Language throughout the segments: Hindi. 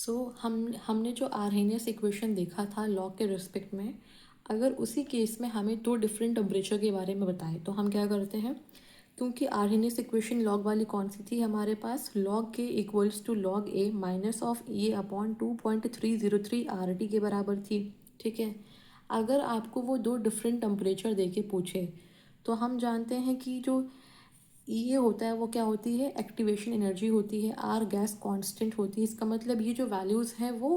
हमने जो आर्हेनियस इक्वेशन देखा था लॉग के रिस्पेक्ट में, अगर उसी केस में हमें दो डिफरेंट टेम्परेचर के बारे में बताए तो हम क्या करते हैं, क्योंकि आर्हेनियस इक्वेशन लॉग वाली कौन सी थी हमारे पास, log K equals to log A minus of A upon 2.303 R T के बराबर थी। ठीक है, अगर आपको वो दो डिफरेंट टेम्परेचर दे के पूछे तो हम जानते हैं कि जो ये होता है वो क्या होती है, एक्टिवेशन एनर्जी होती है, आर गैस कांस्टेंट होती है। इसका मतलब ये जो वैल्यूज़ हैं वो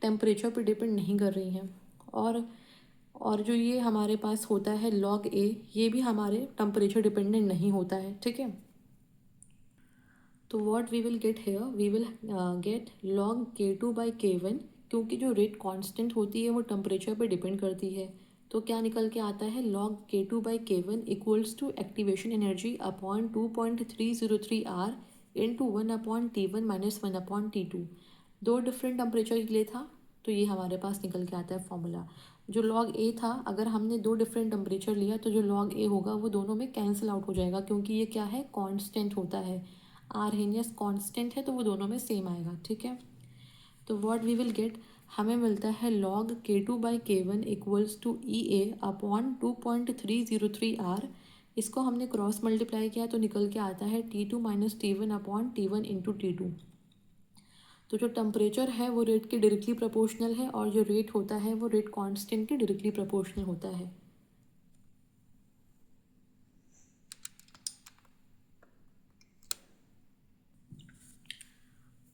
टेम्परेचर पे डिपेंड नहीं कर रही हैं। और जो ये हमारे पास होता है लॉग ए, ये भी हमारे टेम्परेचर डिपेंडेंट नहीं होता है। ठीक है, तो what we will get here, we will get log K2/K1, क्योंकि जो रेट कांस्टेंट होती है वो टेम्परेचर पे डिपेंड करती है। तो क्या निकल के आता है, log K2/K1 equals to activation energy upon 2.303 R into 1/T1 - 1/T2। दो डिफरेंट टेम्परेचर के लिए था, तो ये हमारे पास निकल के आता है फॉर्मूला। जो लॉग ए था, अगर हमने दो डिफरेंट टेम्परेचर लिया तो जो लॉग ए होगा वो दोनों में कैंसिल आउट हो जाएगा, क्योंकि ये क्या है, कांस्टेंट होता है। आर्हेनियस कांस्टेंट है तो वो दोनों में सेम आएगा। ठीक है, तो व्हाट वी विल गेट, हमें मिलता है log K2/K1 equals to E A upon 2.303 R. इसको हमने क्रॉस मल्टीप्लाई किया तो निकल के आता है T2 - T1 upon T1 into T2। तो जो टेम्परेचर है वो रेट के डायरेक्टली प्रोपोर्शनल है, और जो रेट होता है वो रेट कांस्टेंट के डायरेक्टली प्रोपोर्शनल होता है।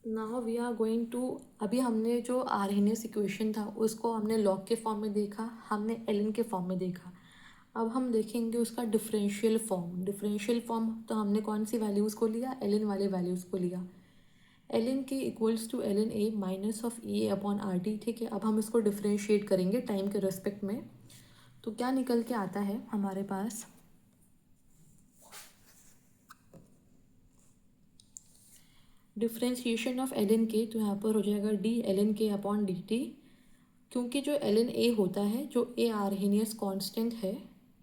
Now we are going to, अभी हमने जो आर्हेनियस इक्वेशन था उसको हमने लॉग के फॉर्म में देखा, हमने एलन के फॉर्म में देखा। अब हम देखेंगे उसका डिफरेंशियल फॉर्म। डिफरेंशियल फॉर्म तो हमने कौन सी वैल्यूज़ को लिया, एलन वाले वैल्यूज़ को लिया। Ln K equals to ln A minus of E A upon R T. ठीक है, अब हम इसको डिफरेंशिएट करेंगे टाइम के रेस्पेक्ट में। तो क्या निकल के आता है हमारे पास, डिफरेंशिएशन ऑफ एलन के, तो यहाँ पर हो जाएगा डी एलन के अपॉन डी टी। क्योंकि जो एल एन ए होता है, जो ए आर्हेनियस कांस्टेंट है,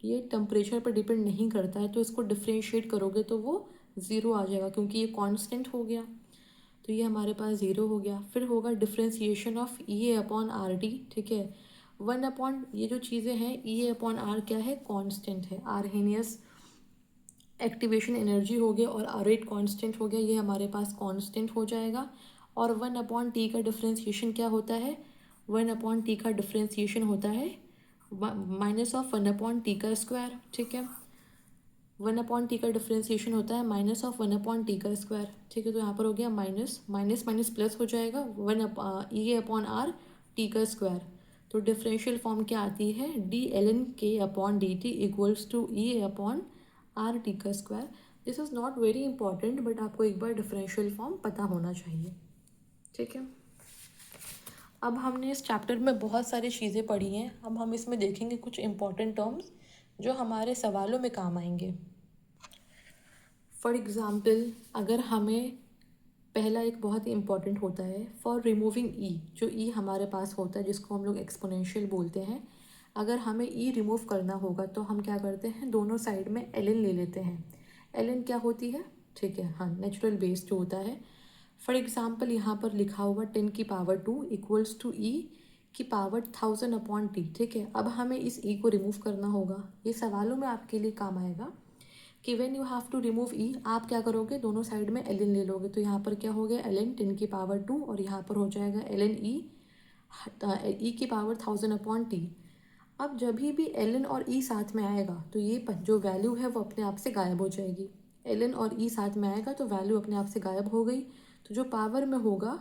ये टेम्परेचर पर डिपेंड नहीं करता है, तो इसको डिफ्रेंशिएट करोगे तो वो ज़ीरो आ जाएगा, क्योंकि ये कांस्टेंट हो गया। तो ये हमारे पास ज़ीरो हो गया। फिर होगा differentiation of E A upon R D. ठीक है, वन अपॉन ये जो चीज़ें हैं, ई ए अपॉन आर क्या है, कांस्टेंट है। आर्हेनियस एक्टिवेशन एनर्जी हो गया और आर रेट कांस्टेंट हो गया, ये हमारे पास कांस्टेंट हो जाएगा। और वन अपॉन टी का डिफ्रेंशिएशन क्या होता है, वन अपॉन टी का डिफ्रेंशिएशन होता है minus of one upon T का स्क्वायर। ठीक है, वन अपॉन टी का डिफ्रेंशिएशन होता है minus of one upon T का स्क्वायर। ठीक है, तो यहाँ पर हो गया माइनस माइनस माइनस प्लस हो जाएगा, one E upon R T का स्क्वायर। तो डिफरेंशियल फॉर्म क्या आती है, D L N K upon D T equals to E upon R T का square. This is not very important, but आपको एक बार डिफरेंशियल फॉर्म पता होना चाहिए। ठीक है, अब हमने इस चैप्टर में बहुत सारी चीज़ें पढ़ी हैं, अब हम इसमें देखेंगे कुछ इंपॉर्टेंट टर्म्स जो हमारे सवालों में काम आएंगे। फॉर एग्ज़ाम्पल, अगर हमें पहला एक बहुत ही इंपॉर्टेंट होता है फॉर रिमूविंग ई, जो ई हमारे पास होता है जिसको हम लोग एक्सपोनेंशियल बोलते हैं। अगर हमें ई रिमूव करना होगा तो हम क्या करते हैं, दोनों साइड में एल एन ले लेते हैं। एल एन क्या होती है, ठीक है, हाँ, नेचुरल बेस जो होता है। फॉर एग्ज़ाम्पल यहाँ पर लिखा हुआ 10⁻² इक्वल्स टू ई की पावर 1000 अपॉन टी। ठीक है, अब हमें इस ई को रिमूव करना होगा, ये सवालों में आपके लिए काम आएगा कि when you have to remove E, आप क्या करोगे, दोनों साइड में एल एन ले लोगे। तो यहाँ पर क्या हो गया, एल एन 10⁻² और यहाँ पर हो जाएगा एल एन ई की पावर 1000 अपॉन टी। अब जब भी एल एन और ई साथ में आएगा तो ये जो वैल्यू है वो अपने आप से गायब हो जाएगी। एल एन और ई साथ में आएगा तो वैल्यू अपने आप से गायब हो गई, तो जो पावर में होगा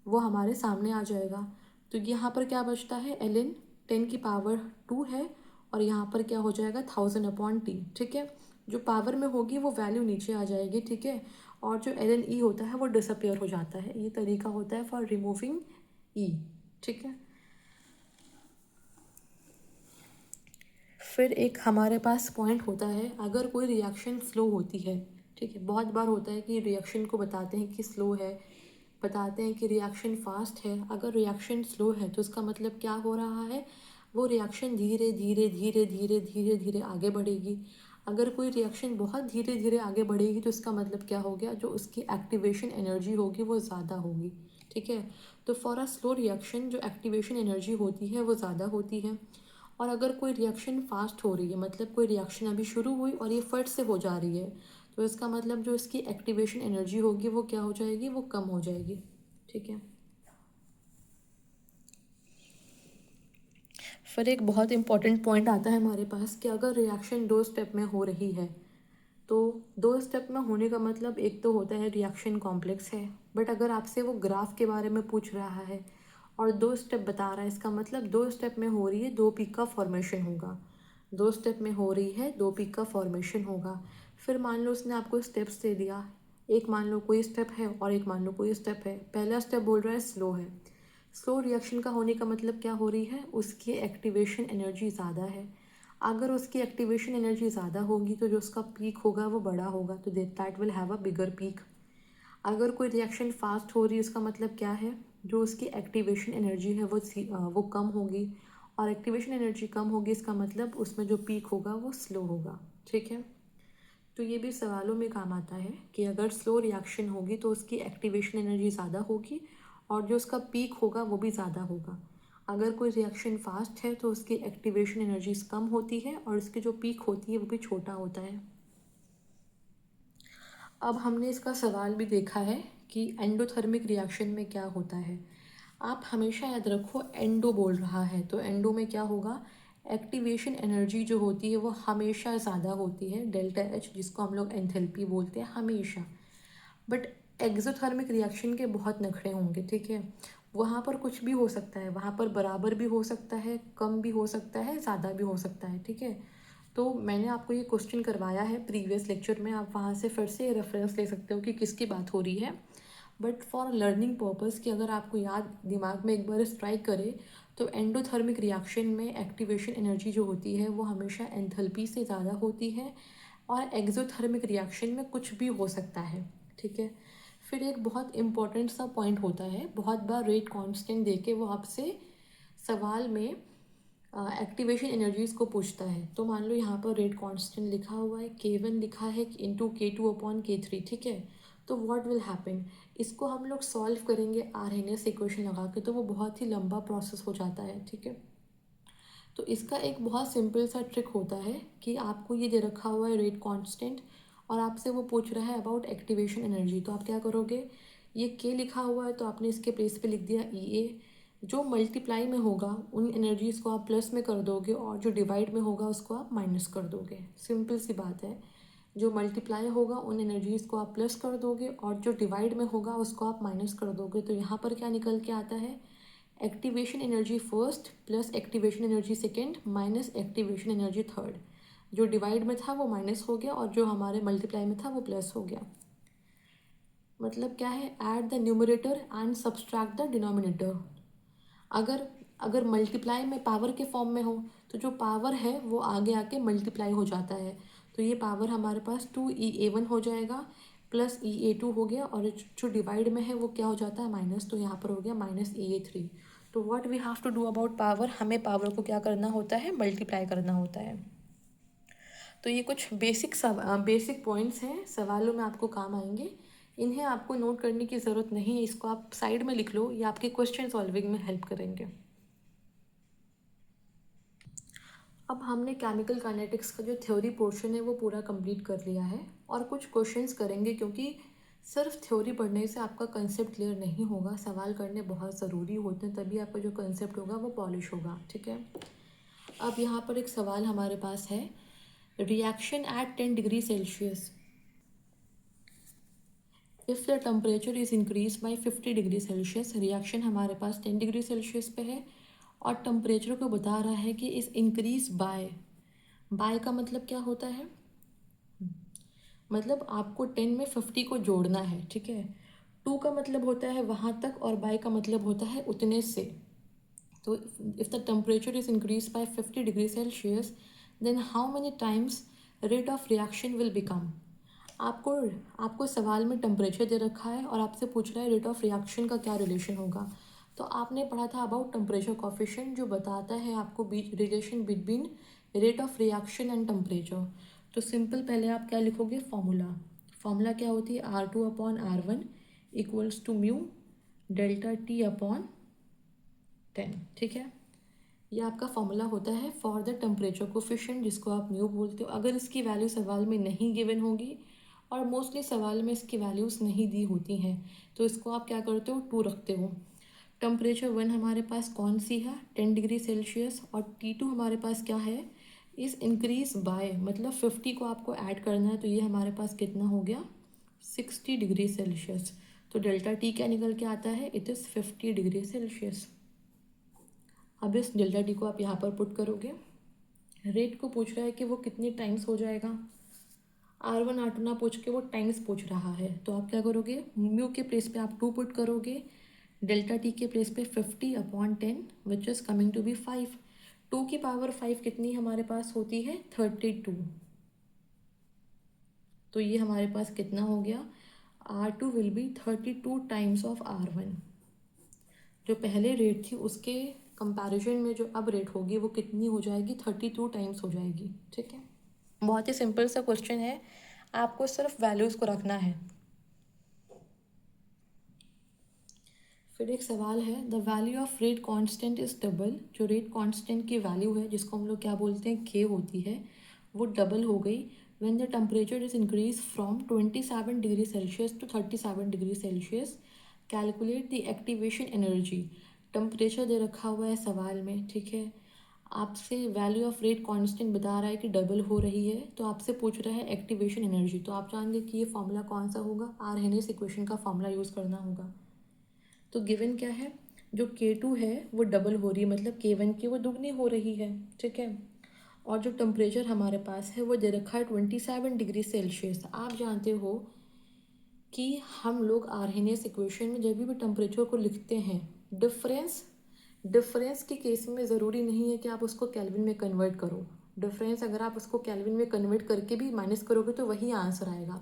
वो हमारे सामने आ जाएगा। तो यहाँ पर क्या बचता है, एल एन 10⁻² है और यहाँ पर क्या हो जाएगा, 1000 अपॉन टी। ठीक है, जो पावर में होगी वो वैल्यू नीचे आ जाएगी। ठीक है, और जो एल एन ई होता है वो डिसअपेयर हो जाता है। ये तरीका होता है फॉर रिमूविंग ई। ठीक है, फिर एक हमारे पास पॉइंट होता है, अगर कोई रिएक्शन स्लो होती है। ठीक है, बहुत बार होता है कि रिएक्शन को बताते हैं कि स्लो है, बताते हैं कि रिएक्शन फास्ट है। अगर रिएक्शन स्लो है तो इसका मतलब क्या हो रहा है, वो रिएक्शन धीरे धीरे धीरे धीरे धीरे धीरे आगे बढ़ेगी। अगर कोई रिएक्शन बहुत धीरे धीरे आगे बढ़ेगी तो इसका मतलब क्या हो गया, जो उसकी एक्टिवेशन एनर्जी होगी वो ज़्यादा होगी। ठीक है। तो फॉर अ स्लो रिएक्शन जो एक्टिवेशन एनर्जी होती है वो ज़्यादा होती है। और अगर कोई रिएक्शन फास्ट हो रही है, मतलब कोई रिएक्शन अभी शुरू हुई और ये फट से हो जा रही है, तो इसका मतलब जो इसकी एक्टिवेशन एनर्जी होगी वो क्या हो जाएगी, वो कम हो जाएगी। ठीक है। फिर एक बहुत इंपॉर्टेंट पॉइंट आता है हमारे पास कि अगर रिएक्शन 2 स्टेप में हो रही है, तो 2 स्टेप में होने का मतलब एक तो होता है रिएक्शन कॉम्प्लेक्स है, बट अगर आपसे वो ग्राफ के बारे में पूछ रहा है और 2 स्टेप बता रहा है, इसका मतलब 2 स्टेप में हो रही है, 2 पीक का फॉर्मेशन होगा। 2 स्टेप में हो रही है, 2 पीक का फॉर्मेशन होगा। फिर मान लो उसने आपको स्टेप्स दे दिया, एक मान लो कोई स्टेप है और एक मान लो कोई स्टेप है। पहला स्टेप बोल रहा है स्लो है। स्लो रिएक्शन का होने का मतलब क्या हो रही है, उसकी एक्टिवेशन एनर्जी ज़्यादा है। अगर उसकी एक्टिवेशन एनर्जी ज़्यादा होगी तो जो उसका पीक होगा वो बड़ा होगा, तो that will have a bigger peak. अगर कोई रिएक्शन फास्ट हो रही है उसका मतलब क्या है, जो उसकी एक्टिवेशन एनर्जी है वो कम होगी, और एक्टिवेशन एनर्जी कम होगी इसका मतलब उसमें जो पीक होगा वो स्लो होगा। ठीक है। तो ये भी सवालों में काम आता है कि अगर स्लो रिएक्शन होगी तो उसकी एक्टिवेशन एनर्जी ज़्यादा होगी और जो उसका पीक होगा वो भी ज़्यादा होगा। अगर कोई रिएक्शन फास्ट है तो उसकी एक्टिवेशन एनर्जीज कम होती है और उसकी जो पीक होती है वो भी छोटा होता है। अब हमने इसका सवाल भी देखा है कि एंडोथर्मिक रिएक्शन में क्या होता है। आप हमेशा याद रखो एंडो बोल रहा है तो एंडो में क्या होगा, एक्टिवेशन एनर्जी जो होती है वो हमेशा ज़्यादा होती है, डेल्टा एच, जिसको हम लोग एंथैल्पी बोलते हैं, हमेशा। बट एक्सोथर्मिक रिएक्शन के बहुत नखरे होंगे। ठीक है। वहाँ पर कुछ भी हो सकता है, वहाँ पर बराबर भी हो सकता है, कम भी हो सकता है, ज़्यादा भी हो सकता है। ठीक है। तो मैंने आपको ये क्वेश्चन करवाया है प्रीवियस लेक्चर में, आप वहाँ से फिर से रेफरेंस ले सकते हो कि किसकी बात हो रही है। बट फॉर लर्निंग पर्पज़ कि अगर आपको याद दिमाग में एक बार स्ट्राइक करे, तो एंडोथर्मिक रिएक्शन में एक्टिवेशन एनर्जी जो होती है वो हमेशा एंथैल्पी से ज़्यादा होती है, और एक्सोथर्मिक रिएक्शन में कुछ भी हो सकता है। ठीक है। फिर एक बहुत इम्पॉर्टेंट सा पॉइंट होता है, बहुत बार रेट कांस्टेंट देके वो आपसे सवाल में एक्टिवेशन एनर्जीज को पूछता है। तो मान लो यहाँ पर रेट कांस्टेंट लिखा हुआ है, K1 लिखा है इंटू K2 अपॉन K3। ठीक है। तो व्हाट विल हैपन, इसको हम लोग सॉल्व करेंगे आरएनएस इक्वेशन लगा के, तो वो बहुत ही लंबा प्रोसेस हो जाता है। ठीक है। तो इसका एक बहुत सिंपल सा ट्रिक होता है कि आपको ये दे रखा हुआ है रेट कांस्टेंट और आपसे वो पूछ रहा है अबाउट एक्टिवेशन एनर्जी, तो आप क्या करोगे, ये के लिखा हुआ है तो आपने इसके प्लेस पे लिख दिया ई ए। जो मल्टीप्लाई में होगा उन एनर्जीज़ को आप प्लस में कर दोगे और जो डिवाइड में होगा उसको आप माइनस कर दोगे। सिंपल सी बात है। जो मल्टीप्लाई होगा उन एनर्जीज़ को आप प्लस कर दोगे और जो डिवाइड में होगा उसको आप माइनस कर दोगे। तो यहाँ पर क्या निकल के आता है, activation energy first plus activation energy second minus activation energy third. जो डिवाइड में था वो माइनस हो गया और जो हमारे मल्टीप्लाई में था वो प्लस हो गया। मतलब क्या है, add the numerator and subtract the denominator. अगर अगर मल्टीप्लाई में पावर के फॉर्म में हो तो जो पावर है वो आगे आके मल्टीप्लाई हो जाता है। तो ये पावर हमारे पास 2e(a1) हो जाएगा प्लस e(a2) हो गया, और जो डिवाइड में है वो क्या हो जाता है, माइनस, तो यहाँ पर हो गया माइनस e(a3). तो what we have to do about power, हमें पावर को क्या करना होता है, मल्टीप्लाई करना होता है। तो ये कुछ बेसिक पॉइंट्स हैं, सवालों में आपको काम आएंगे। इन्हें आपको नोट करने की ज़रूरत नहीं है, इसको आप साइड में लिख लो, ये आपके क्वेश्चन सॉल्विंग में हेल्प करेंगे। अब हमने केमिकल काइनेटिक्स का जो थ्योरी पोर्शन है वो पूरा कंप्लीट कर लिया है, और कुछ क्वेश्चंस करेंगे क्योंकि सिर्फ थ्योरी पढ़ने से आपका कंसेप्ट क्लियर नहीं होगा, सवाल करने बहुत ज़रूरी होते हैं, तभी आपका जो कंसेप्ट होगा वो पॉलिश होगा। ठीक है। अब यहाँ पर एक सवाल हमारे पास है, reaction at 10 degree Celsius if the temperature is increase by 50 degree Celsius. Reaction हमारे पास 10 डिग्री सेल्सियस पे है और टेम्परेचर को बता रहा है कि इस इंक्रीज बाय का मतलब क्या होता है, मतलब आपको 10 में 50 को जोड़ना है। ठीक है। 2 का मतलब होता है वहाँ तक और बाय का मतलब होता है उतने से। तो if the temperature is increase by 50 degree Celsius then how many times rate of reaction will become. आपको आपको सवाल में टेम्परेचर दे रखा है और आपसे पूछ रहा है रेट ऑफ रिएक्शन का क्या रिलेशन होगा। तो आपने पढ़ा था अबाउट टेम्परेचर कॉफिशिएंट जो बताता है आपको बीच relation between rate of reaction and temperature. तो सिंपल पहले आप क्या लिखोगे, फॉर्मूला क्या होती है, R2 upon R1 equals to mu delta T upon 10, ठीक है। ये आपका फॉर्मूला होता है फॉर द टेम्परेचर कोफिशिएंट, जिसको आप म्यू बोलते हो। अगर इसकी वैल्यू सवाल में नहीं गिवन होगी, और मोस्टली सवाल में इसकी वैल्यूज़ नहीं दी होती हैं, तो इसको आप क्या करते हो, 2 रखते हो। टेम्परेचर 1 हमारे पास कौन सी है, 10 डिग्री सेल्सियस, और T2 हमारे पास क्या है, इस इंक्रीज बाय, मतलब 50 को आपको ऐड करना है, तो ये हमारे पास कितना हो गया, 60 डिग्री सेल्सियस। तो डेल्टा टी क्या निकल के आता है, इट इज़ 50 डिग्री सेल्सियस। अब इस डेल्टा टी को आप यहाँ पर पुट करोगे। रेट को पूछ रहा है कि वो कितने टाइम्स हो जाएगा, R1 R2 ना पूछ के वो टाइम्स पूछ रहा है, तो आप क्या करोगे, म्यू के प्लेस पे आप 2 पुट करोगे, डेल्टा टी के प्लेस पे 50 upon 10 which is coming to be 5। 2 की पावर 5 कितनी हमारे पास होती है, 32। तो ये हमारे पास कितना हो गया, R2 will be 32 times of R1। जो पहले रेट थी उसके कंपैरिजन में जो अब रेट होगी वो कितनी हो जाएगी, 32 टाइम्स हो जाएगी, ठीक है। बहुत ही सिंपल सा क्वेश्चन है, आपको सिर्फ वैल्यूज़ को रखना है। फिर एक सवाल है, the value of rate constant is double. जो रेट कांस्टेंट की वैल्यू है, जिसको हम लोग क्या बोलते हैं, के होती है, वो डबल हो गई when the temperature is increase from 27 degree Celsius to 37 degree Celsius. Calculate the activation energy. Temperature दे रखा हुआ है सवाल में, ठीक है, आपसे वैल्यू ऑफ रेट कांस्टेंट बता रहा है कि डबल हो रही है, तो आपसे पूछ रहा है एक्टिवेशन एनर्जी। तो आप जान गए कि ये फॉर्मूला कौन सा होगा, आरहेनियस इक्वेशन का फॉर्मूला यूज़ करना होगा। तो गिवन क्या है, जो K2 है वो डबल हो रही है, मतलब K1 की वो दुगनी हो रही है, ठीक है। और जो टेम्परेचर हमारे पास है वो दे रखा है 27 डिग्री सेल्सियस। आप जानते हो कि हम लोग आरहेनियस इक्वेशन में जब भी टेम्परेचर को लिखते हैं, डिफरेंस डिफरेंस के केस में ज़रूरी नहीं है कि आप उसको केल्विन में कन्वर्ट करो। डिफरेंस अगर आप उसको केल्विन में कन्वर्ट करके भी माइनस करोगे तो वही आंसर आएगा।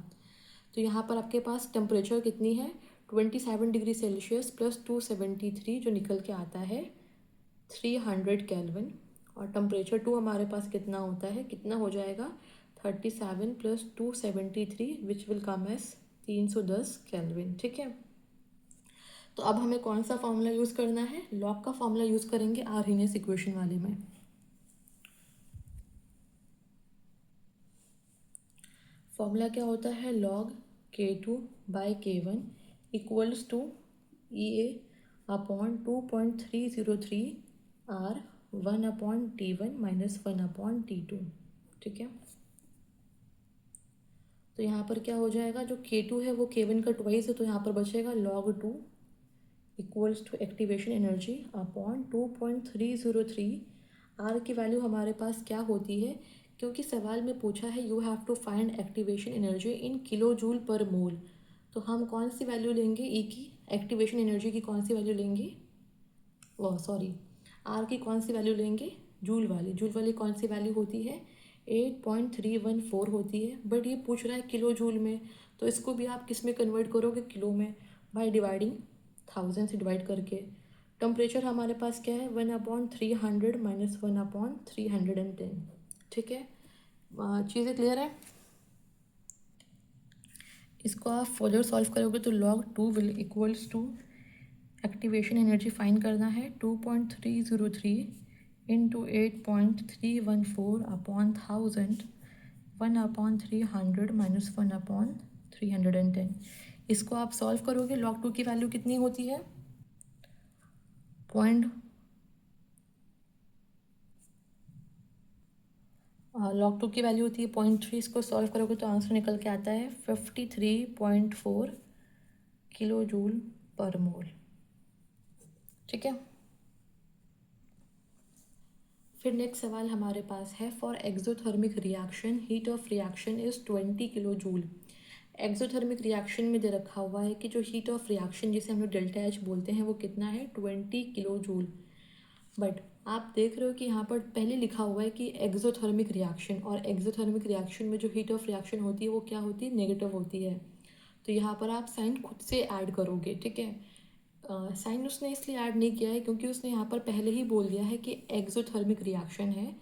तो यहाँ पर आपके पास टेम्परेचर कितनी है, 27 डिग्री सेल्सियस प्लस 273, जो निकल के आता है 300 केल्विन। और टेम्परेचर 2 हमारे पास कितना होता है, कितना हो जाएगा, 37 plus 273 which will come as 310 kelvin, ठीक है। तो अब हमें कौन सा फॉर्मूला यूज़ करना है, लॉग का फॉर्मूला यूज़ करेंगे आरहेनियस इक्वेशन वाले में। फॉर्मूला क्या होता है, log K2 by K1 equals to EA upon 2.303 R1 upon T1 minus 1 upon T2, ठीक है। तो यहाँ पर क्या हो जाएगा, जो K2 है वो K1 का ट्वाइस है, तो यहाँ पर बचेगा log 2 equals to activation energy upon 2.303। R की वैल्यू हमारे पास क्या होती है, क्योंकि सवाल में पूछा है you have to find activation energy in kilo joule per mole, तो हम कौन सी वैल्यू लेंगे, ई की एक्टिवेशन एनर्जी की कौन सी वैल्यू लेंगे, वो सॉरी आर की कौन सी वैल्यू लेंगे, जूल वाली कौन सी वैल्यू होती है, 8.314 होती है। बट ये पूछ रहा है किलो जूल में, तो इसको भी आप किस में कन्वर्ट करोगे, किलो में, बाय डिवाइडिंग 1000 से डिवाइड करके। टेम्परेचर हमारे पास क्या है, 1/300 माइनस 1/310, ठीक है। चीज़ें क्लियर है। इसको आप फर्दर सॉल्व करोगे तो log 2 will equals to activation energy find करना है 2.303 इंटू 8.314 अपॉन 1000, 1/300 माइनस 1/310। इसको आप सॉल्व करोगे, log 2 की वैल्यू कितनी होती है, log 2 की वैल्यू होती है 0.3। इसको सॉल्व करोगे तो आंसर निकल के आता है 53.4 किलो जूल पर मोल, ठीक है। फिर नेक्स्ट सवाल हमारे पास है, for exothermic reaction heat of reaction is 20 kilo joule. Exothermic reaction में दे रखा हुआ है कि जो हीट ऑफ रिएक्शन जिसे हम लोग डेल्टा एच बोलते हैं वो कितना है, 20 किलो जूल। बट आप देख रहे हो कि यहाँ पर पहले लिखा हुआ है कि एक्सोथर्मिक रिएक्शन, और एक्सोथर्मिक रिएक्शन में जो हीट ऑफ रिएक्शन होती है वो क्या होती है, नेगेटिव होती है। तो यहाँ पर आप साइन खुद से ऐड करोगे, ठीक है। साइन उसने इसलिए ऐड नहीं किया है क्योंकि उसने यहाँ पर पहले ही बोल दिया है कि एक्सोथर्मिक रिएक्शन है,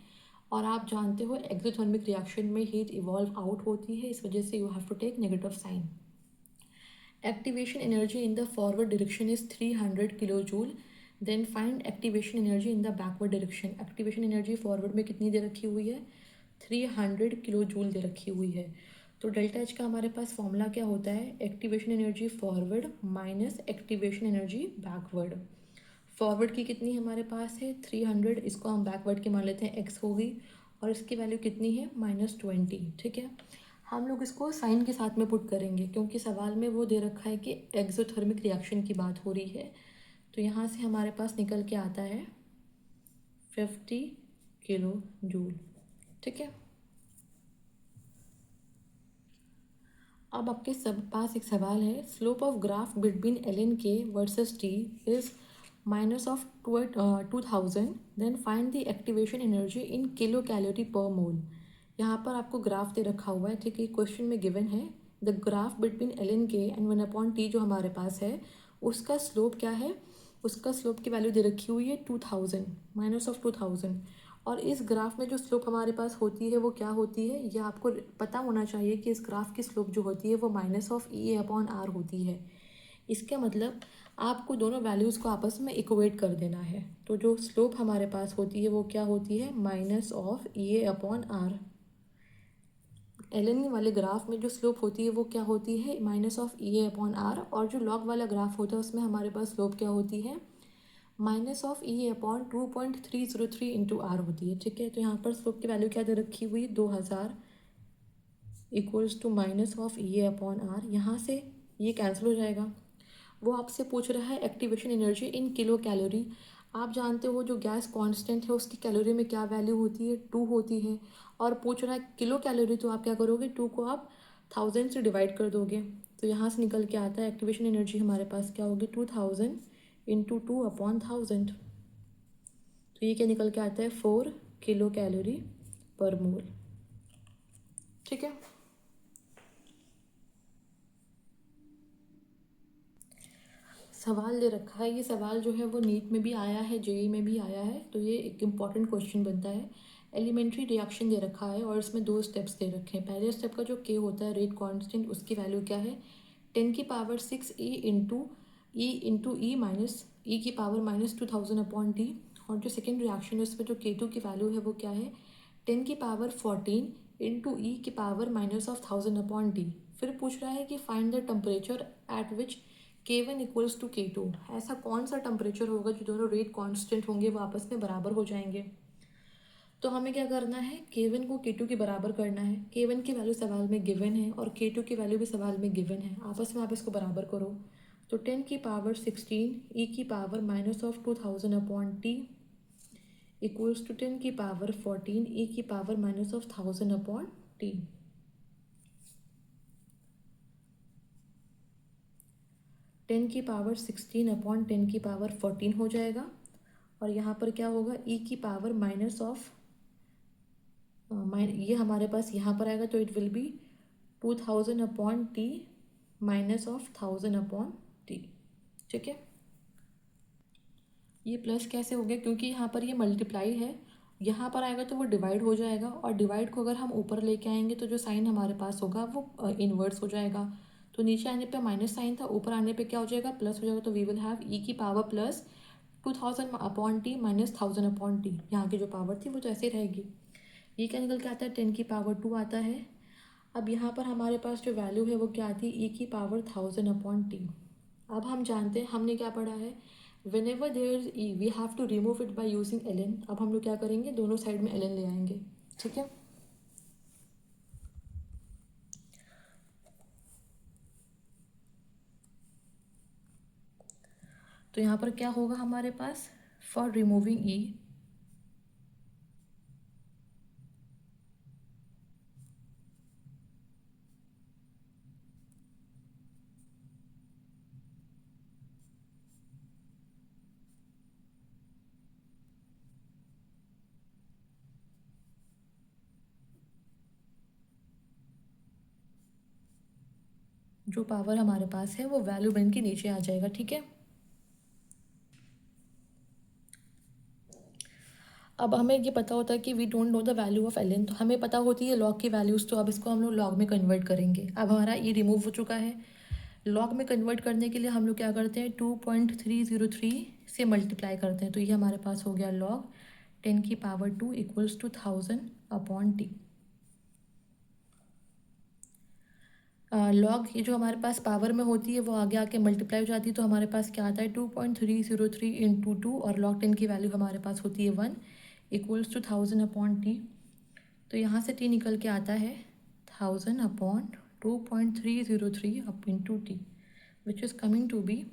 और आप जानते हो एक्सोथर्मिक रिएक्शन में हीट इवॉल्व आउट होती है, इस वजह से you have to take negative sign. Activation energy in the forward direction is 300 kilojoule. Then find activation energy in the backward direction. Activation energy forward में कितनी दे रखी हुई है? 300 किलो जूल दे रखी हुई है। तो डेल्टा एच का हमारे पास फॉर्मूला क्या होता है? Activation energy forward minus activation energy backward. Forward की कितनी हमारे पास है? 300, इसको हम बैकवर्ड की मान लेते हैं एक्स होगी, और इसकी वैल्यू कितनी है? -20। ठीक है, हम लोग इसको साइन के साथ में पुट करेंगे क्योंकि सवाल में वो दे रखा है कि एक्सोथर्मिक रिएक्शन की बात हो रही है। तो यहाँ से हमारे पास निकल के आता है 50 किलो जूल। ठीक है, अब आपके सब पास एक सवाल है, slope of graph between L N K versus T is -2000, then find the activation energy in kilo calorie per mole. यहाँ पर आपको ग्राफ दे रखा हुआ है। ठीक है, क्वेश्चन में गिवन है the graph between L N K and 1/T जो हमारे पास है उसका स्लोप क्या है? उसका स्लोप की वैल्यू दे रखी हुई है 2000, -2000। और इस ग्राफ में जो स्लोप हमारे पास होती है वो क्या होती है? ये आपको पता होना चाहिए कि इस ग्राफ की स्लोप जो होती है वो -EA/R होती है। इसका मतलब आपको दोनों वैल्यूज़ को आपस में इक्वेट कर देना है। तो जो स्लोप हमारे पास होती है वो क्या होती है? -EA/R। एल वाले ग्राफ में जो स्लोप होती है वो क्या होती है? -EA/R। और जो लॉग वाला ग्राफ होता है उसमें हमारे पास स्लोप क्या होती है? -EA/2.303 इंटू आर होती है। ठीक है, तो यहाँ पर स्लोप की वैल्यू क्या दे रखी हुई? 2000 इक्वल्स टू -EA/R। यहाँ से ये कैंसिल हो जाएगा। वो आपसे पूछ रहा है activation energy in kilo calorie. आप जानते हो जो गैस कांस्टेंट है उसकी कैलोरी में क्या वैल्यू होती है? 2 होती है। और पूछ रहा है किलो कैलोरी, तो आप क्या करोगे? 2 को आप 1000 से डिवाइड कर दोगे। तो यहाँ से निकल के आता है एक्टिवेशन एनर्जी हमारे पास क्या होगी? 2000 इंटू 2/1000। तो ये क्या निकल के आता है? 4 किलो कैलोरी पर मोल। ठीक है, सवाल दे रखा है, ये सवाल जो है वो नीट में भी आया है, जेई में भी आया है, तो ये एक इम्पॉर्टेंट क्वेश्चन बनता है। एलिमेंट्री रिएक्शन दे रखा है और इसमें 2 स्टेप्स दे रखे हैं। पहले स्टेप का जो के होता है रेट कांस्टेंट, उसकी वैल्यू क्या है? 10⁶ E/(E)−E⁻2000/T। और जो सेकेंड रिएक्शन है उसमें जो K2 की वैल्यू है वो क्या है? 10⁻14 फिर पूछ रहा है कि find the temperature at which K1 equals to K2। ऐसा कौन सा टेम्परेचर होगा जो दोनों रेट कांस्टेंट होंगे वो आपस में बराबर हो जाएंगे? तो हमें क्या करना है? K1 को K2 के बराबर करना है। K1 की वैल्यू सवाल में गिवन है और K2 की वैल्यू भी सवाल में गिवन है, आपस में आप इसको बराबर करो। तो 10⁻16 E⁻−2000/T इक्वल्स टू 10⁻14 E⁻−1000/T। 10⁻16/10⁻14 हो जाएगा। और यहाँ पर क्या होगा? ये हमारे पास यहाँ पर आएगा तो it will be 2000/T -1000/T। ठीक है, ये प्लस कैसे हो गया? क्योंकि यहाँ पर ये मल्टीप्लाई है, यहाँ पर आएगा तो वो डिवाइड हो जाएगा, और डिवाइड को अगर हम ऊपर लेके आएंगे तो जो साइन हमारे पास होगा वो इन्वर्स हो जाएगा। तो नीचे आने पे माइनस साइन था, ऊपर आने पे क्या हो जाएगा? प्लस हो जाएगा। तो we will have E⁻+2000/T -1000/T। यहाँ की जो पावर थी वो तो ऐसे ही रहेगी। ये क्या निकल के आता है? 10⁻2 आता है। अब यहाँ पर हमारे पास जो वैल्यू है वो क्या आती है? E⁻1000/T। अब हम जानते हैं, हमने क्या पढ़ा है? whenever there is E we have to remove it by using ln। अब हम लोग क्या करेंगे? दोनों साइड में ln ले आएंगे। ठीक है, तो यहाँ पर क्या होगा हमारे पास? फॉर रिमूविंग E, जो पावर हमारे पास है वो वैल्यू बन के नीचे आ जाएगा। ठीक है, अब हमें ये पता होता है कि we don't know the value of ln, तो हमें पता होती है लॉग की वैल्यूज़, तो अब इसको हम लोग लॉग में कन्वर्ट करेंगे। अब हमारा E रिमूव हो चुका है, लॉग में कन्वर्ट करने के लिए हम लोग क्या करते हैं, 2.303 से मल्टीप्लाई करते हैं, तो ये हमारे पास हो गया log 10⁻² equals to 1000/t। Log ये जो हमारे पास पावर में होती है वो आगे आके मल्टीप्लाई हो जाती है, तो हमारे पास क्या आता है 2.303 इंटू 2, और लॉग 10 की वैल्यू हमारे पास होती है 1 इक्वल्स टू 1000/t। तो यहाँ से t निकल के आता है 1000/2.303 अप इंटू टी, which is coming to be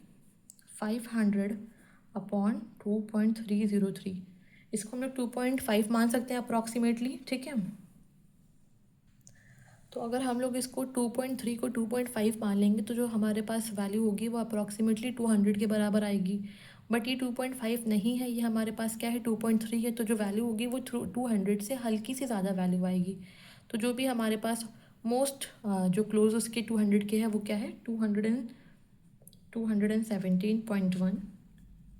500/2.303। इसको हम लोग 2.5 मान सकते हैं अप्रॉक्सीमेटली, ठीक है। तो अगर हम लोग इसको 2.3 को 2.5 मान लेंगे तो जो हमारे पास वैल्यू होगी वो अप्रॉक्सीमेटली 200 के बराबर आएगी। बट ये 2.5 नहीं है, ये हमारे पास क्या है 2.3 है, तो जो वैल्यू होगी वो 200 से हल्की सी ज़्यादा वैल्यू आएगी। तो जो भी हमारे पास मोस्ट जो क्लोज उसके 200 के है वो क्या है 217.1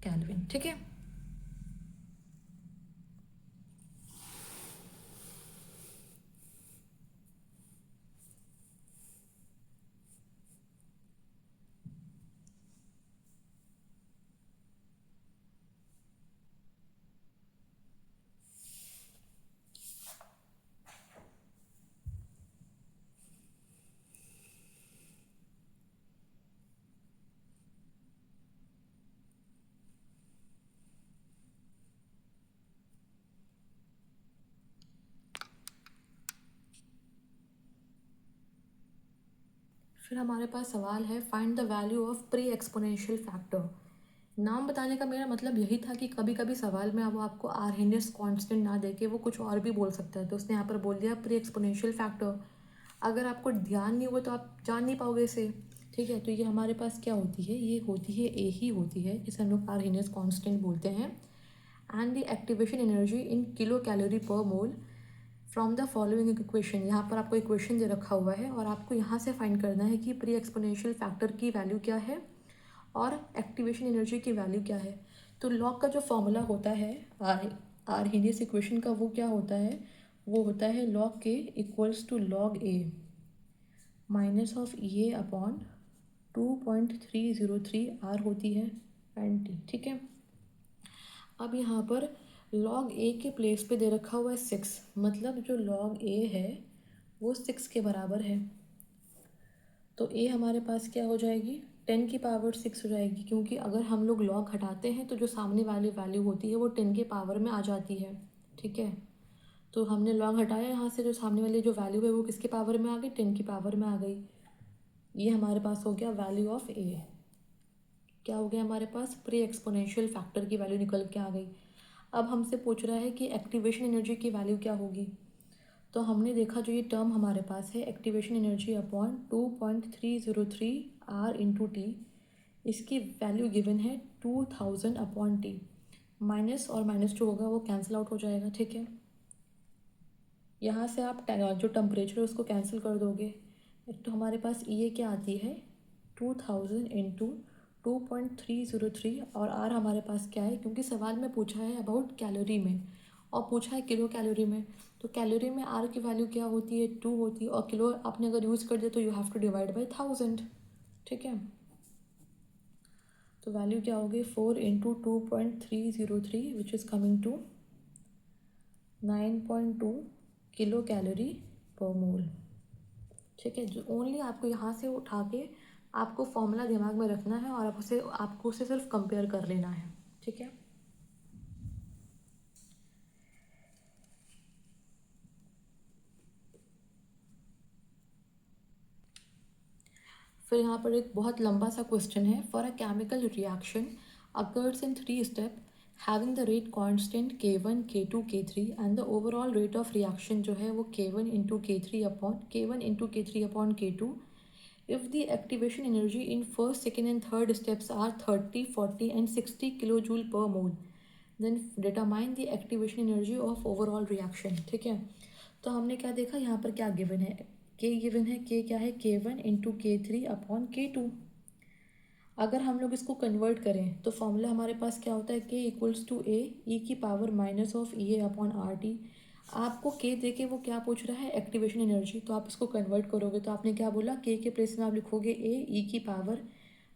केल्विन, ठीक है। फिर हमारे पास सवाल है find the value of pre exponential factor. नाम बताने का मेरा मतलब यही था कि कभी कभी सवाल में अब आपको आर्हेनियस कांस्टेंट ना देके वो कुछ और भी बोल सकता है, तो उसने यहाँ पर बोल दिया प्री एक्सपोनेंशियल फैक्टर। अगर आपको ध्यान नहीं हुआ तो आप जान नहीं पाओगे इसे, ठीक है। तो ये हमारे पास क्या होती है, ये होती है ए ही होती है, जिसे हम लोग आर्हेनियस कांस्टेंट बोलते हैं। And the activation energy in kilo calorie per mole from the following equation. यहाँ पर आपको इक्वेशन दे रखा हुआ है और आपको यहाँ से फाइंड करना है कि प्री एक्सपोनेंशियल फैक्टर की वैल्यू क्या है और एक्टिवेशन एनर्जी की वैल्यू क्या है। तो लॉग का जो फॉर्मूला होता है आर्हेनियस इक्वेशन का, वो क्या होता है, वो होता है log K equals to log A minus of E A upon 2.303 R होती है एंड टी, ठीक है। अब यहाँ पर लॉग ए के प्लेस पे दे रखा हुआ है 6, मतलब जो लॉग ए है वो 6 के बराबर है। तो ए हमारे पास क्या हो जाएगी 10⁻6 हो जाएगी, क्योंकि अगर हम लोग लॉग हटाते हैं तो जो सामने वाली वैल्यू होती है वो 10 के पावर में आ जाती है, ठीक है। तो हमने लॉग हटाया यहाँ से, जो सामने वाली जो वैल्यू है वो किसके पावर में आ गई 10 की पावर में आ गई। ये हमारे पास हो गया वैल्यू ऑफ ए। क्या हो गया हमारे पास प्री एक्सपोनेंशियल फैक्टर की वैल्यू निकल के आ गई। अब हमसे पूछ रहा है कि एक्टिवेशन एनर्जी की वैल्यू क्या होगी। तो हमने देखा जो ये टर्म हमारे पास है activation energy upon 2.303 R into T, इसकी वैल्यू गिवन है 2000/t। माइनस और माइनस जो होगा वो कैंसिल आउट हो जाएगा, ठीक है। यहाँ से आप जो टेम्परेचर है उसको कैंसिल कर दोगे, तो हमारे पास ये क्या आती है 2000 इंटू 2.303, और आर हमारे पास क्या है, क्योंकि सवाल में पूछा है अबाउट कैलोरी में और पूछा है किलो कैलोरी में, तो कैलोरी में आर की वैल्यू क्या होती है 2 होती है, और किलो आपने अगर यूज़ कर दिया तो you have to divide by 1000, ठीक है। तो वैल्यू क्या होगी 4 into 2.303 which is coming to 9.2 kilo calorie per mole, ठीक है। जो ओनली आपको यहाँ से उठा के आपको फॉर्मूला दिमाग में रखना है और आपको उसे सिर्फ कंपेयर कर लेना है, ठीक है। फिर यहाँ पर एक बहुत लंबा सा क्वेश्चन है, for a chemical reaction occurs in 3 step having the rate constant K1 K2 K3 and the overall rate of reaction जो है वो K1 into K3 upon K2 if the activation energy in first, second and third steps are 30, 40 and 60 kilojoule per mole, then determine the activation energy of overall reaction, ठीक है। तो हमने क्या देखा यहाँ पर क्या गिवन है, के गिवन है, के क्या है K1 into K3 upon K2। अगर हम लोग इसको कन्वर्ट करें तो फॉर्मूला हमारे पास क्या होता है, के इक्वल्स टू ए ई की power minus of E A upon R T. आपको के दे के वो क्या पूछ रहा है, एक्टिवेशन एनर्जी, तो आप इसको कन्वर्ट करोगे तो आपने क्या बोला, के प्लेस में आप लिखोगे ए ई की power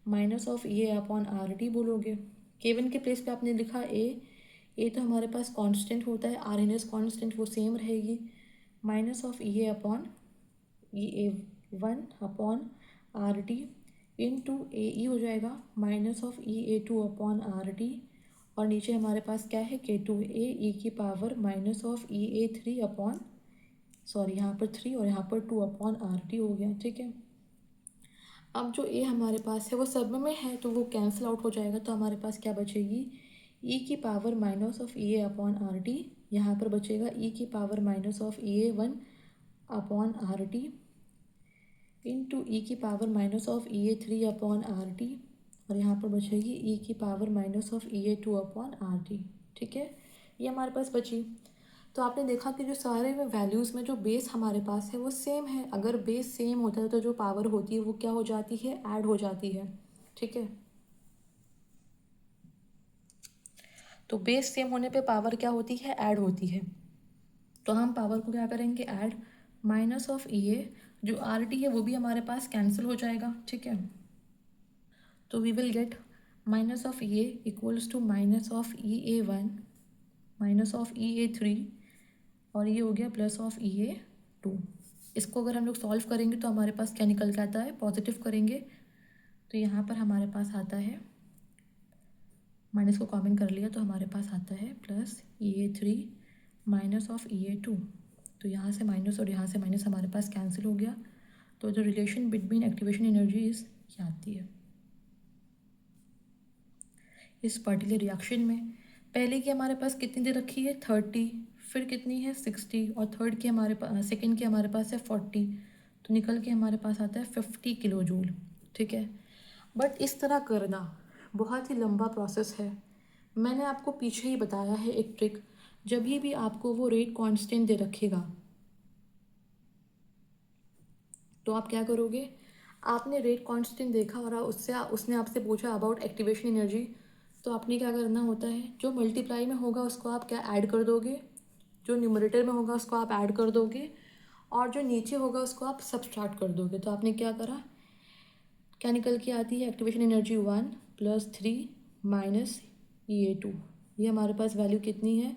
minus of E A upon R T बोलोगे। के1 के प्लेस पे आपने लिखा ए तो हमारे पास कांस्टेंट होता है, आर एन एस कॉन्स्टेंट वो सेम रहेगी, minus of E A upon E A one upon R T into A E हो जाएगा minus of E A two upon R T, और नीचे हमारे पास क्या है, के टू ए ई की power minus of E A three upon, sorry यहाँ पर 3 और यहाँ पर 2 अपॉन आर टी हो गया। ठीक है, अब जो ए हमारे पास है वो सब में है तो वो कैंसिल आउट हो जाएगा, तो हमारे पास क्या बचेगी, ई की power minus of E A upon R T, यहाँ पर बचेगा ई की power minus of E A one upon R T into E की power minus of E A three upon R T, और यहाँ पर बचेगी ई की power minus of E A two upon R T. ठीक है, ये हमारे पास बची। तो आपने देखा कि जो सारे में वैल्यूज़ में जो बेस हमारे पास है वो सेम है, अगर बेस सेम होता है तो जो पावर होती है वो क्या हो जाती है, ऐड हो जाती है। ठीक है, तो बेस सेम होने पे पावर क्या होती है, ऐड होती है। तो हम पावर को क्या करेंगे, ऐड, माइनस ऑफ ई ए, जो आर टी है वो भी हमारे पास कैंसिल हो जाएगा। ठीक है, तो we will get minus of E A equals to minus of E A one minus of E A three, और ये हो गया plus of E A two. इसको अगर हम लोग सॉल्व करेंगे तो हमारे पास क्या निकल के आता है, पॉजिटिव करेंगे तो यहाँ पर हमारे पास आता है, माइनस को कॉमन कर लिया तो हमारे पास आता है plus E A three minus of E A two, तो यहाँ से माइनस और यहाँ से माइनस हमारे पास कैंसिल हो गया, तो जो रिलेशन बिटवीन एक्टिवेशन एनर्जीज ये आती है इस पर्टिकुलर रिएक्शन में। पहले की हमारे पास कितनी दे रखी है, 30, फिर कितनी है 60, और थर्ड की हमारे पास, सेकेंड की हमारे पास है 40, तो निकल के हमारे पास आता है 50 किलो जूल। ठीक है, बट इस तरह करना बहुत ही लंबा प्रोसेस है। मैंने आपको पीछे ही बताया है एक ट्रिक, जब भी आपको वो रेट कांस्टेंट दे रखेगा तो आप क्या करोगे, आपने रेट कांस्टेंट देखा और उससे उसने आपसे पूछा अबाउट एक्टिवेशन एनर्जी, तो आपने क्या करना होता है, जो मल्टीप्लाई में होगा उसको आप क्या ऐड कर दोगे, जो न्यूमरेटर में होगा उसको आप ऐड कर दोगे, और जो नीचे होगा उसको आप सब्सट्रैक्ट कर दोगे। तो आपने क्या करा, क्या निकल के आती है, activation energy 1 + 3 minus E A two, ये हमारे पास वैल्यू कितनी है,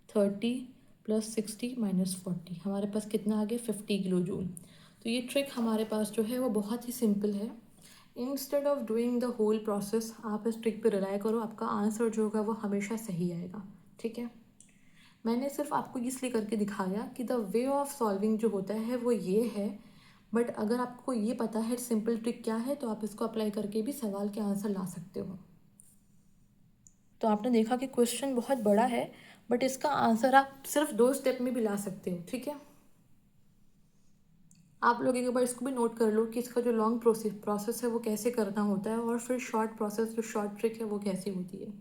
30 + 60 - 40, हमारे पास कितना आ गया, 50 किलो जूल। तो ये ट्रिक हमारे पास जो है वो बहुत ही सिंपल है। Instead of doing the whole process आप इस ट्रिक पे रिलाई करो, आपका आंसर जो होगा वो हमेशा सही आएगा। ठीक है, मैंने सिर्फ आपको इसलिए करके दिखाया कि द वे ऑफ सॉल्विंग जो होता है वो ये है, बट अगर आपको ये पता है सिंपल ट्रिक क्या है तो आप इसको अप्लाई करके भी सवाल के आंसर ला सकते हो। तो आपने देखा कि क्वेश्चन बहुत बड़ा है, बट इसका आंसर आप सिर्फ 2 स्टेप में भी ला सकते हो। ठीक है, आप लोग एक बार इसको भी नोट कर लो कि इसका जो लॉन्ग प्रोसेस है वो कैसे करना होता है, और फिर शॉर्ट प्रोसेस जो शॉर्ट ट्रिक है वो कैसी होती है।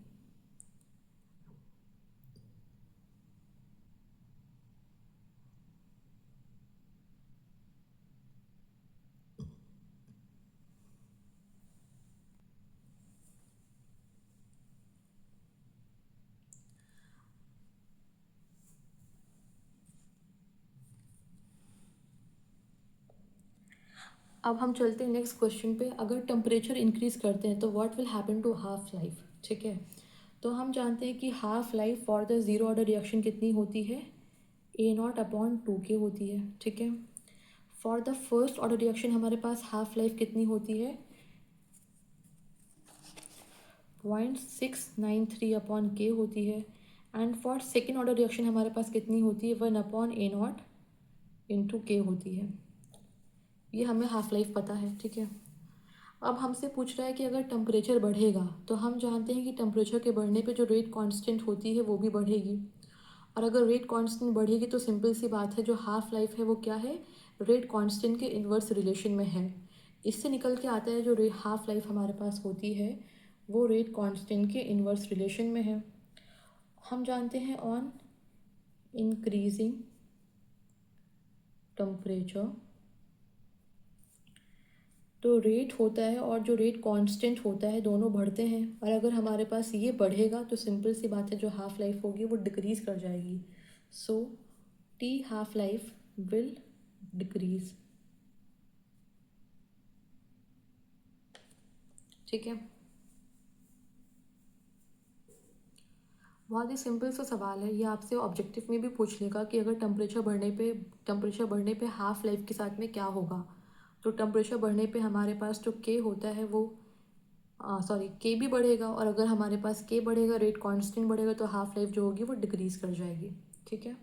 अब हम चलते हैं नेक्स्ट क्वेश्चन पे, अगर टेम्परेचर इंक्रीज करते हैं तो what will happen to half life. ठीक है, तो हम जानते हैं कि half life for the zero order reaction कितनी होती है, A0/2K होती है। ठीक है, for the first order reaction हमारे पास हाफ लाइफ कितनी होती है, 0.693/K होती है, and for second order reaction हमारे पास कितनी होती है, 1/A0 × K होती है। ये हमें हाफ लाइफ पता है। ठीक है, अब हमसे पूछ रहा है कि अगर टेम्परेचर बढ़ेगा, तो हम जानते हैं कि टेम्परेचर के बढ़ने पे जो रेट कांस्टेंट होती है वो भी बढ़ेगी, और अगर रेट कांस्टेंट बढ़ेगी तो सिंपल सी बात है, जो हाफ लाइफ है वो क्या है, रेट कांस्टेंट के इन्वर्स रिलेशन में है। इससे निकल के आता है जो हाफ लाइफ हमारे पास होती है वो रेट कांस्टेंट के इन्वर्स रिलेशन में है। हम जानते हैं ऑन इंक्रीजिंग टेम्परेचर तो रेट होता है और जो रेट कांस्टेंट होता है दोनों बढ़ते हैं, और अगर हमारे पास ये बढ़ेगा तो सिंपल सी बात है जो हाफ लाइफ होगी वो डिक्रीज़ कर जाएगी। सो T half life will decrease. ठीक है, बहुत ही सिंपल सा सवाल है ये, आपसे ऑब्जेक्टिव में भी पूछ लेगा कि अगर टेम्परेचर बढ़ने पे हाफ लाइफ के साथ में क्या होगा। तो टेम्परेचर बढ़ने पे हमारे पास जो के होता है वो सॉरी के भी बढ़ेगा, और अगर हमारे पास के बढ़ेगा, रेट कांस्टेंट बढ़ेगा, तो हाफ लाइफ जो होगी वो डिक्रीज कर जाएगी। ठीक है,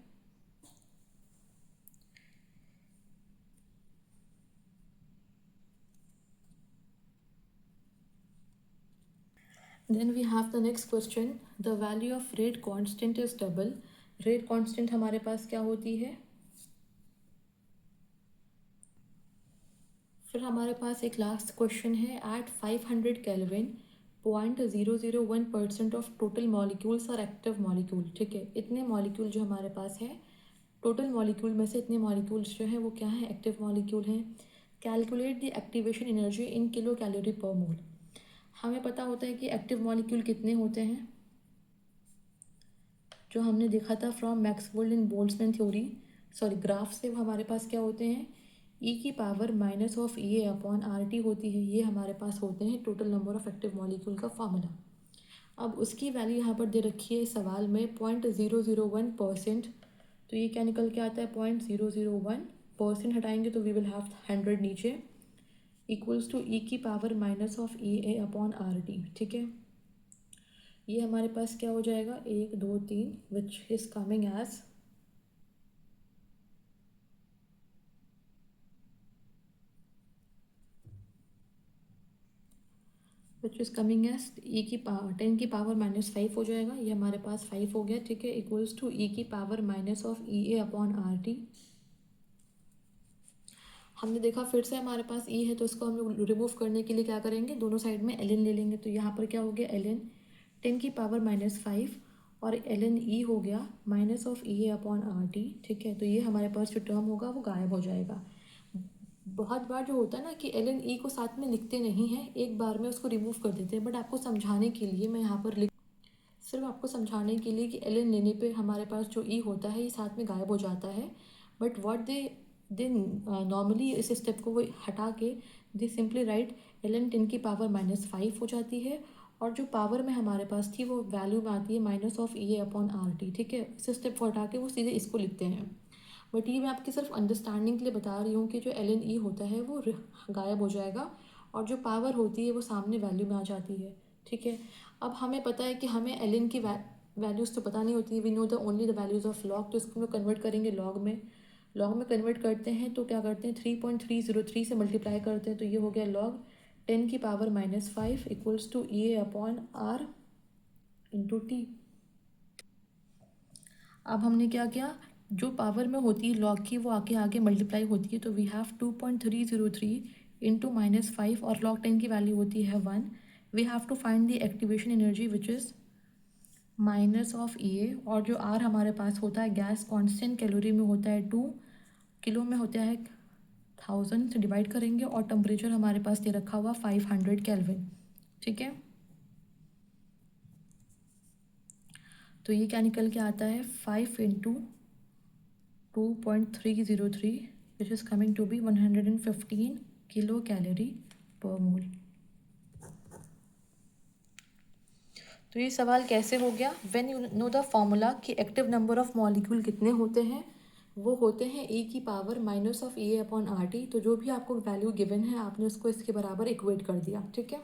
then we have the next question, the value of rate constant is double. Rate constant हमारे पास क्या होती है, फिर हमारे पास एक लास्ट क्वेश्चन है, at 500 kelvin 0.001% of total molecules और एक्टिव मॉलिक्यूल। ठीक है, इतने मॉलिक्यूल जो हमारे पास है, टोटल मॉलिक्यूल में से इतने मॉलिक्यूल्स जो हैं वो क्या हैं, एक्टिव मॉलिक्यूल हैं। Calculate the activation energy in kilo calorie per मोल। हमें पता होता है कि एक्टिव मॉलिक्यूल कितने होते हैं, जो हमने देखा था from Maxwell and Boltzmann theory, sorry graph से, वो हमारे पास क्या होते हैं, ई की power minus of E A upon R T होती है। ये हमारे पास होते हैं total number of active molecule का फॉर्मूला। अब उसकी वैल्यू यहाँ पर दे रखी है सवाल में 0.001%। तो ये क्या निकल के आता है, 0.001%, हटाएंगे तो वी विल हैव 100 नीचे, इक्वल्स टू ई की power minus of E A upon R T. ठीक है, ये हमारे पास क्या हो जाएगा, 1 2 3, विच इज कमिंग एज ई की पावर 10 की पावर -5 हो जाएगा, ये हमारे पास 5 हो गया। ठीक है, इक्वल्स टू ई की power minus of E A upon R T. हमने देखा फिर से हमारे पास ई है, तो इसको हम लोग रिमूव करने के लिए क्या करेंगे, दोनों साइड में एल एन ले लेंगे। तो यहाँ पर क्या हो गया, एल एन 10 की पावर -5 और एल एन ई हो गया minus of E A upon R T. ठीक है, तो ये हमारे पास जो टर्म होगा वो गायब हो जाएगा। बहुत बार जो होता है ना कि एल एन ई को साथ में लिखते नहीं हैं, एक बार में उसको रिमूव कर देते हैं, बट आपको समझाने के लिए मैं यहाँ पर सिर्फ आपको समझाने के लिए कि एल एन लेने पे हमारे पास जो ई होता है ये साथ में गायब हो जाता है। बट व्हाट दे नॉर्मली इस स्टेप को वो हटा के दे सिंपली राइट एल एन 10 की पावर -5 हो जाती है, और जो पावर में हमारे पास थी वो वैल्यू में आती है minus of E A upon R T. ठीक है, इस स्टेप को हटा के वो सीधे इसको लिखते हैं। बट ये मैं आपकी सिर्फ अंडरस्टैंडिंग के लिए बता रही हूँ कि जो एल एन ई होता है वो गायब हो जाएगा, और जो पावर होती है वो सामने वैल्यू में आ जाती है। ठीक है, अब हमें पता है कि हमें एल एन की वैल्यूज़ तो पता नहीं होती, we know the only the values of log. तो इसको हम लोग कन्वर्ट करेंगे लॉग में कन्वर्ट करते हैं तो क्या करते हैं, 3.303 से मल्टीप्लाई करते हैं, तो ये हो गया लॉग 10 की power -5 equals to E A upon R into T. अब हमने क्या किया, जो पावर में होती है लॉग की वो आके आगे मल्टीप्लाई होती है, तो वी हैव 2.303 इंटू -5, और लॉग 10 की वैल्यू होती है 1। We have to find the activation energy which is minus of E A, और जो आर हमारे पास होता है गैस कांस्टेंट, कैलोरी में होता है 2, किलो में होता है 1000 से डिवाइड करेंगे, और टेम्परेचर हमारे पास दे रखा हुआ 500 केल्विन। ठीक है, तो ये क्या निकल के आता है, 5 इंटू 2.303 which is coming to be 115 kilo calorie per mole. तो ये सवाल कैसे हो गया, when you know the formula कि एक्टिव नंबर ऑफ मॉलिक्यूल कितने होते हैं, वो होते हैं ए की power minus of A upon R T. तो जो भी आपको वैल्यू गिवन है आपने उसको इसके बराबर इक्वेट कर दिया। ठीक है,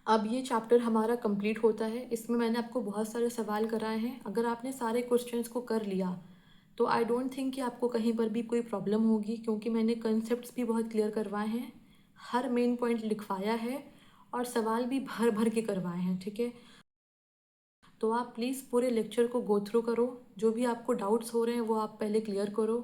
अब ये चैप्टर हमारा कंप्लीट होता है। इसमें मैंने आपको बहुत सारे सवाल कराए हैं, अगर आपने सारे क्वेश्चंस को कर लिया तो आई डोंट थिंक कि आपको कहीं पर भी कोई प्रॉब्लम होगी, क्योंकि मैंने कंसेप्ट्स भी बहुत क्लियर करवाए हैं, हर मेन पॉइंट लिखवाया है, और सवाल भी भर भर के करवाए हैं। ठीक है, तो आप प्लीज़ पूरे लेक्चर को गो थ्रू करो, जो भी आपको डाउट्स हो रहे हैं वो आप पहले क्लियर करो।